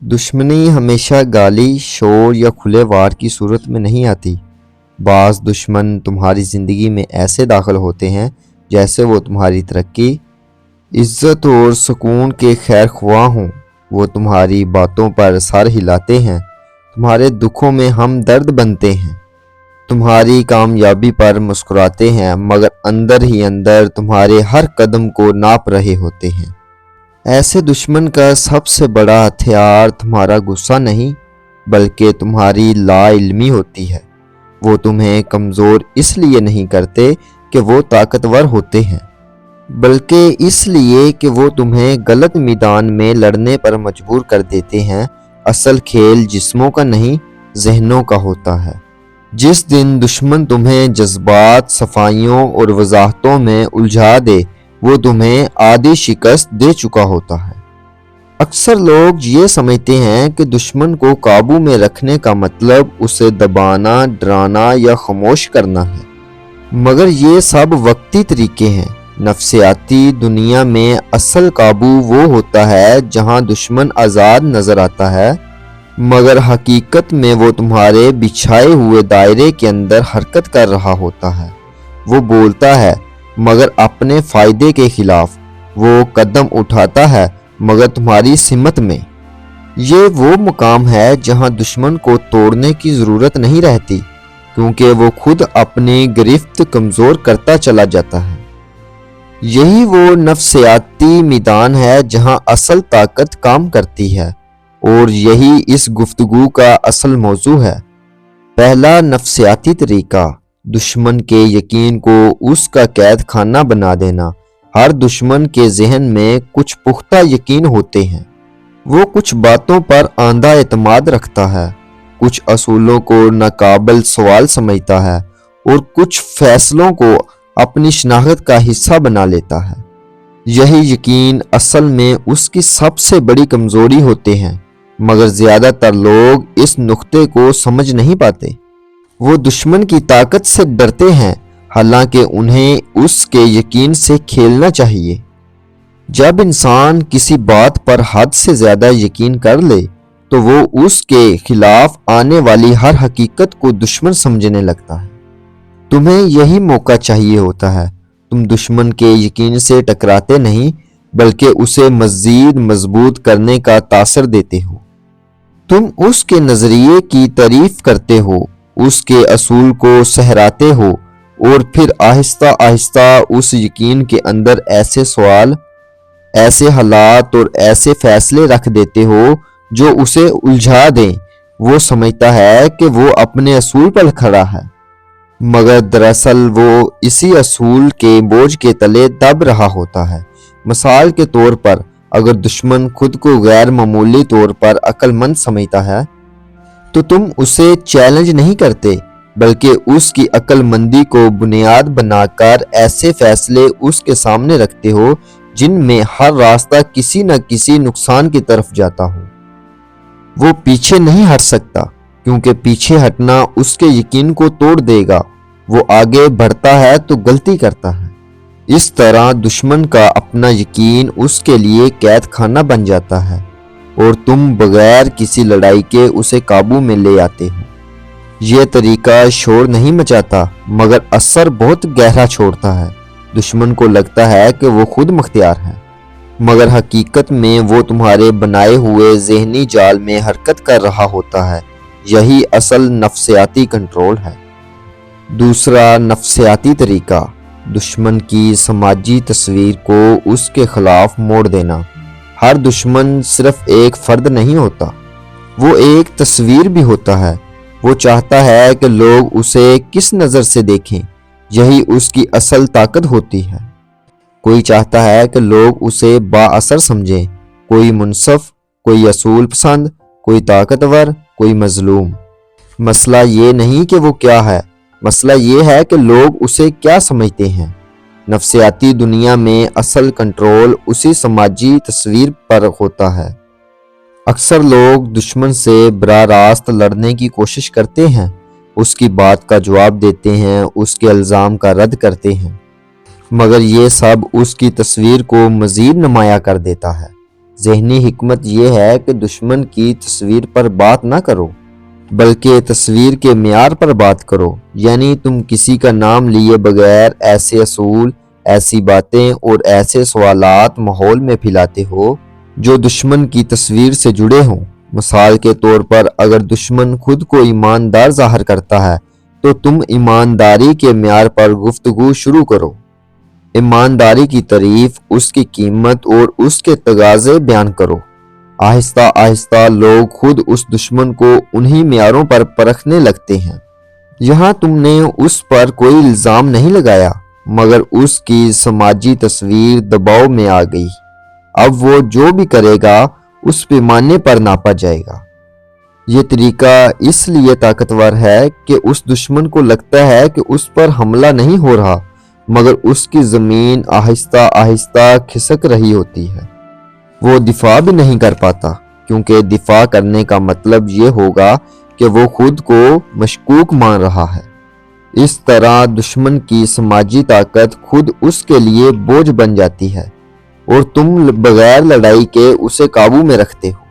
دشمنی ہمیشہ گالی، شور یا کھلے وار کی صورت میں نہیں آتی۔ بعض دشمن تمہاری زندگی میں ایسے داخل ہوتے ہیں جیسے وہ تمہاری ترقی، عزت اور سکون کے خیر خواہ ہوں۔ وہ تمہاری باتوں پر سر ہلاتے ہیں، تمہارے دکھوں میں ہمدرد بنتے ہیں، تمہاری کامیابی پر مسکراتے ہیں، مگر اندر ہی اندر تمہارے ہر قدم کو ناپ رہے ہوتے ہیں۔ ایسے دشمن کا سب سے بڑا ہتھیار تمہارا غصہ نہیں بلکہ تمہاری لا علمی ہوتی ہے۔ وہ تمہیں کمزور اس لیے نہیں کرتے کہ وہ طاقتور ہوتے ہیں، بلکہ اس لیے کہ وہ تمہیں غلط میدان میں لڑنے پر مجبور کر دیتے ہیں۔ اصل کھیل جسموں کا نہیں، ذہنوں کا ہوتا ہے۔ جس دن دشمن تمہیں جذبات، صفائیوں اور وضاحتوں میں الجھا دے، وہ تمہیں آدھی شکست دے چکا ہوتا ہے۔ اکثر لوگ یہ سمجھتے ہیں کہ دشمن کو قابو میں رکھنے کا مطلب اسے دبانا، ڈرانا یا خاموش کرنا ہے، مگر یہ سب وقتی طریقے ہیں۔ نفسیاتی دنیا میں اصل قابو وہ ہوتا ہے جہاں دشمن آزاد نظر آتا ہے، مگر حقیقت میں وہ تمہارے بچھائے ہوئے دائرے کے اندر حرکت کر رہا ہوتا ہے۔ وہ بولتا ہے مگر اپنے فائدے کے خلاف، وہ قدم اٹھاتا ہے مگر تمہاری سمت میں۔ یہ وہ مقام ہے جہاں دشمن کو توڑنے کی ضرورت نہیں رہتی، کیونکہ وہ خود اپنی گرفت کمزور کرتا چلا جاتا ہے۔ یہی وہ نفسیاتی میدان ہے جہاں اصل طاقت کام کرتی ہے، اور یہی اس گفتگو کا اصل موضوع ہے۔ پہلا نفسیاتی طریقہ، دشمن کے یقین کو اس کا قید خانہ بنا دینا۔ ہر دشمن کے ذہن میں کچھ پختہ یقین ہوتے ہیں۔ وہ کچھ باتوں پر آندھا اعتماد رکھتا ہے، کچھ اصولوں کو ناقابل سوال سمجھتا ہے، اور کچھ فیصلوں کو اپنی شناخت کا حصہ بنا لیتا ہے۔ یہی یقین اصل میں اس کی سب سے بڑی کمزوری ہوتے ہیں، مگر زیادہ تر لوگ اس نقطے کو سمجھ نہیں پاتے۔ وہ دشمن کی طاقت سے ڈرتے ہیں، حالانکہ انہیں اس کے یقین سے کھیلنا چاہیے۔ جب انسان کسی بات پر حد سے زیادہ یقین کر لے تو وہ اس کے خلاف آنے والی ہر حقیقت کو دشمن سمجھنے لگتا ہے۔ تمہیں یہی موقع چاہیے ہوتا ہے۔ تم دشمن کے یقین سے ٹکراتے نہیں بلکہ اسے مزید مضبوط کرنے کا تاثر دیتے ہو۔ تم اس کے نظریے کی تعریف کرتے ہو، اس کے اصول کو سہراتے ہو، اور پھر آہستہ آہستہ اس یقین کے اندر ایسے سوال، ایسے حالات اور ایسے فیصلے رکھ دیتے ہو جو اسے الجھا دیں۔ وہ سمجھتا ہے کہ وہ اپنے اصول پر کھڑا ہے، مگر دراصل وہ اسی اصول کے بوجھ کے تلے دب رہا ہوتا ہے۔ مثال کے طور پر، اگر دشمن خود کو غیر معمولی طور پر عقل مند سمجھتا ہے تو تم اسے چیلنج نہیں کرتے بلکہ اس کی عقل مندی کو بنیاد بنا کر ایسے فیصلے اس کے سامنے رکھتے ہو جن میں ہر راستہ کسی نہ کسی نقصان کی طرف جاتا ہو۔ وہ پیچھے نہیں ہٹ سکتا، کیونکہ پیچھے ہٹنا اس کے یقین کو توڑ دے گا۔ وہ آگے بڑھتا ہے تو غلطی کرتا ہے۔ اس طرح دشمن کا اپنا یقین اس کے لیے قید خانہ بن جاتا ہے، اور تم بغیر کسی لڑائی کے اسے قابو میں لے آتے ہو۔ یہ طریقہ شور نہیں مچاتا مگر اثر بہت گہرا چھوڑتا ہے۔ دشمن کو لگتا ہے کہ وہ خود مختار ہے، مگر حقیقت میں وہ تمہارے بنائے ہوئے ذہنی جال میں حرکت کر رہا ہوتا ہے۔ یہی اصل نفسیاتی کنٹرول ہے۔ دوسرا نفسیاتی طریقہ، دشمن کی سماجی تصویر کو اس کے خلاف موڑ دینا۔ ہر دشمن صرف ایک فرد نہیں ہوتا، وہ ایک تصویر بھی ہوتا ہے۔ وہ چاہتا ہے کہ لوگ اسے کس نظر سے دیکھیں، یہی اس کی اصل طاقت ہوتی ہے۔ کوئی چاہتا ہے کہ لوگ اسے با اثر سمجھیں، کوئی منصف، کوئی اصول پسند، کوئی طاقتور، کوئی مظلوم۔ مسئلہ یہ نہیں کہ وہ کیا ہے، مسئلہ یہ ہے کہ لوگ اسے کیا سمجھتے ہیں۔ نفسیاتی دنیا میں اصل کنٹرول اسی سماجی تصویر پر ہوتا ہے۔ اکثر لوگ دشمن سے براہ راست لڑنے کی کوشش کرتے ہیں، اس کی بات کا جواب دیتے ہیں، اس کے الزام کا رد کرتے ہیں، مگر یہ سب اس کی تصویر کو مزید نمایاں کر دیتا ہے۔ ذہنی حکمت یہ ہے کہ دشمن کی تصویر پر بات نہ کرو بلکہ تصویر کے معیار پر بات کرو، یعنی تم کسی کا نام لیے بغیر ایسے اصول، ایسی باتیں اور ایسے سوالات ماحول میں پھیلاتے ہو جو دشمن کی تصویر سے جڑے ہوں۔ مثال کے طور پر اگر دشمن خود کو ایماندار ظاہر کرتا ہے تو تم ایمانداری کے معیار پر گفتگو شروع کرو۔ ایمانداری کی تعریف، اس کی قیمت اور اس کے تقاضے بیان کرو۔ آہستہ آہستہ لوگ خود اس دشمن کو انہی معیاروں پر پرکھنے لگتے ہیں۔ یہاں تم نے اس پر کوئی الزام نہیں لگایا، مگر اس کی سماجی تصویر دباؤ میں آ گئی۔ اب وہ جو بھی کرے گا اس پیمانے پر ناپا جائے گا۔ یہ طریقہ اس لیے طاقتور ہے کہ اس دشمن کو لگتا ہے کہ اس پر حملہ نہیں ہو رہا، مگر اس کی زمین آہستہ آہستہ کھسک رہی ہوتی ہے۔ وہ دفاع بھی نہیں کر پاتا، کیونکہ دفاع کرنے کا مطلب یہ ہوگا کہ وہ خود کو مشکوک مان رہا ہے۔ اس طرح دشمن کی سماجی طاقت خود اس کے لیے بوجھ بن جاتی ہے اور تم بغیر لڑائی کے اسے قابو میں رکھتے ہو۔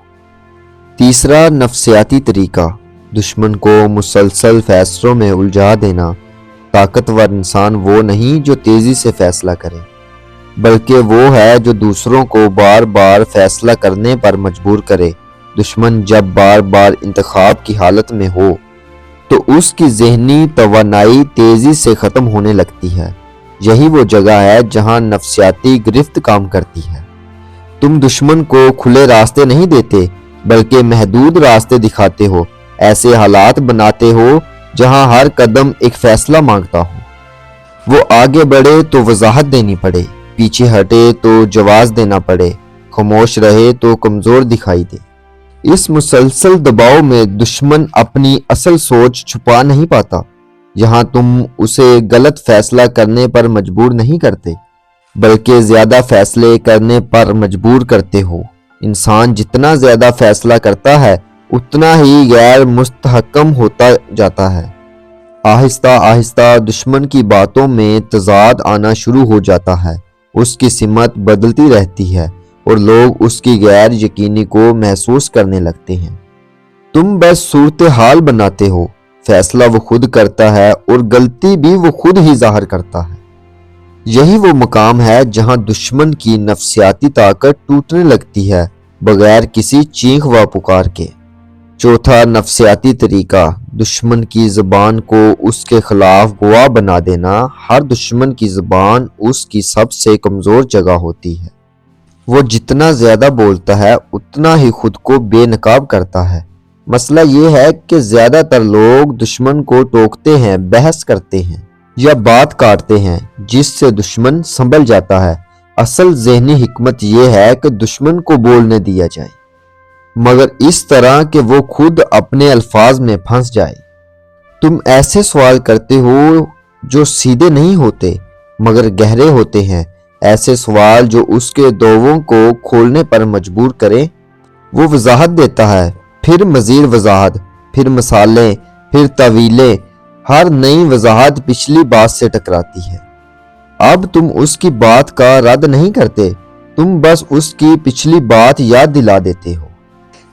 تیسرا نفسیاتی طریقہ، دشمن کو مسلسل فیصلوں میں الجھا دینا۔ طاقتور انسان وہ نہیں جو تیزی سے فیصلہ کرے، بلکہ وہ ہے جو دوسروں کو بار بار فیصلہ کرنے پر مجبور کرے۔ دشمن جب بار بار انتخاب کی حالت میں ہو تو اس کی ذہنی توانائی تیزی سے ختم ہونے لگتی ہے۔ یہی وہ جگہ ہے جہاں نفسیاتی گرفت کام کرتی ہے۔ تم دشمن کو کھلے راستے نہیں دیتے بلکہ محدود راستے دکھاتے ہو، ایسے حالات بناتے ہو جہاں ہر قدم ایک فیصلہ مانگتا ہو۔ وہ آگے بڑھے تو وضاحت دینی پڑے، پیچھے ہٹے تو جواز دینا پڑے، خاموش رہے تو کمزور دکھائی دے۔ اس مسلسل دباؤ میں دشمن اپنی اصل سوچ چھپا نہیں پاتا۔ یہاں تم اسے غلط فیصلہ کرنے پر مجبور نہیں کرتے بلکہ زیادہ فیصلے کرنے پر مجبور کرتے ہو۔ انسان جتنا زیادہ فیصلہ کرتا ہے اتنا ہی غیر مستحکم ہوتا جاتا ہے۔ آہستہ آہستہ دشمن کی باتوں میں تضاد آنا شروع ہو جاتا ہے، اس کی سمت بدلتی رہتی ہے اور لوگ اس کی غیر یقینی کو محسوس کرنے لگتے ہیں۔ تم بس صورتحال بناتے ہو، فیصلہ وہ خود کرتا ہے اور غلطی بھی وہ خود ہی ظاہر کرتا ہے۔ یہی وہ مقام ہے جہاں دشمن کی نفسیاتی طاقت ٹوٹنے لگتی ہے بغیر کسی چیخ و پکار کے۔ چوتھا نفسیاتی طریقہ، دشمن کی زبان کو اس کے خلاف گواہ بنا دینا۔ ہر دشمن کی زبان اس کی سب سے کمزور جگہ ہوتی ہے۔ وہ جتنا زیادہ بولتا ہے اتنا ہی خود کو بے نقاب کرتا ہے۔ مسئلہ یہ ہے کہ زیادہ تر لوگ دشمن کو ٹوکتے ہیں، بحث کرتے ہیں یا بات کاٹتے ہیں جس سے دشمن سنبھل جاتا ہے۔ اصل ذہنی حکمت یہ ہے کہ دشمن کو بولنے دیا جائے، مگر اس طرح کہ وہ خود اپنے الفاظ میں پھنس جائے۔ تم ایسے سوال کرتے ہو جو سیدھے نہیں ہوتے مگر گہرے ہوتے ہیں، ایسے سوال جو اس کے دووں کو کھولنے پر مجبور کرے۔ وہ وضاحت دیتا ہے، پھر مزید وضاحت، پھر مثالیں، پھر تعویلیں۔ ہر نئی وضاحت پچھلی بات سے ٹکراتی ہے۔ اب تم اس کی بات کا رد نہیں کرتے، تم بس اس کی پچھلی بات یاد دلا دیتے ہو۔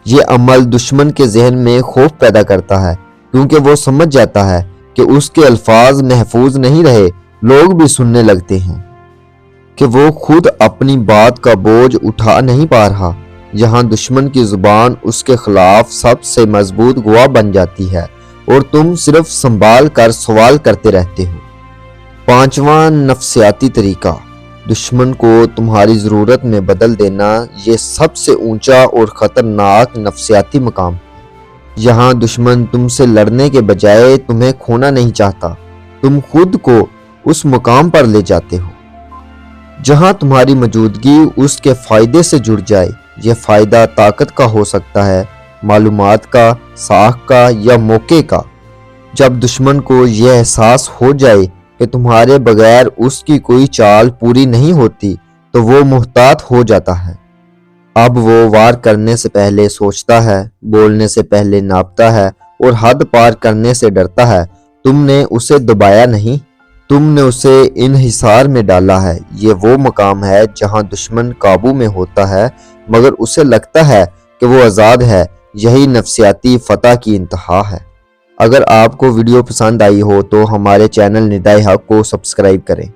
یہ عمل دشمن کے ذہن میں خوف پیدا کرتا ہے، کیونکہ وہ سمجھ جاتا ہے کہ اس کے الفاظ محفوظ نہیں رہے۔ لوگ بھی سننے لگتے ہیں کہ وہ خود اپنی بات کا بوجھ اٹھا نہیں پا رہا۔ یہاں دشمن کی زبان اس کے خلاف سب سے مضبوط گواہ بن جاتی ہے اور تم صرف سنبھال کر سوال کرتے رہتے ہو۔ پانچواں نفسیاتی طریقہ، دشمن کو تمہاری ضرورت میں بدل دینا۔ یہ سب سے اونچا اور خطرناک نفسیاتی مقام ہے۔ یہاں دشمن تم سے لڑنے کے بجائے تمہیں کھونا نہیں چاہتا، تم خود کو اس مقام پر لے جاتے ہو جہاں تمہاری موجودگی اس کے فائدے سے جڑ جائے۔ یہ فائدہ طاقت کا ہو سکتا ہے، معلومات کا، ساکھ کا یا موقع کا۔ جب دشمن کو یہ احساس ہو جائے کہ تمہارے بغیر اس کی کوئی چال پوری نہیں ہوتی تو وہ محتاط ہو جاتا ہے۔ اب وہ وار کرنے سے پہلے سوچتا ہے، بولنے سے پہلے ناپتا ہے اور حد پار کرنے سے ڈرتا ہے۔ تم نے اسے دبایا نہیں، تم نے اسے انحصار میں ڈالا ہے۔ یہ وہ مقام ہے جہاں دشمن قابو میں ہوتا ہے مگر اسے لگتا ہے کہ وہ آزاد ہے۔ یہی نفسیاتی فتح کی انتہا ہے۔ اگر آپ کو ویڈیو پسند آئی ہو تو ہمارے چینل ندائے حق کو سبسکرائب کریں۔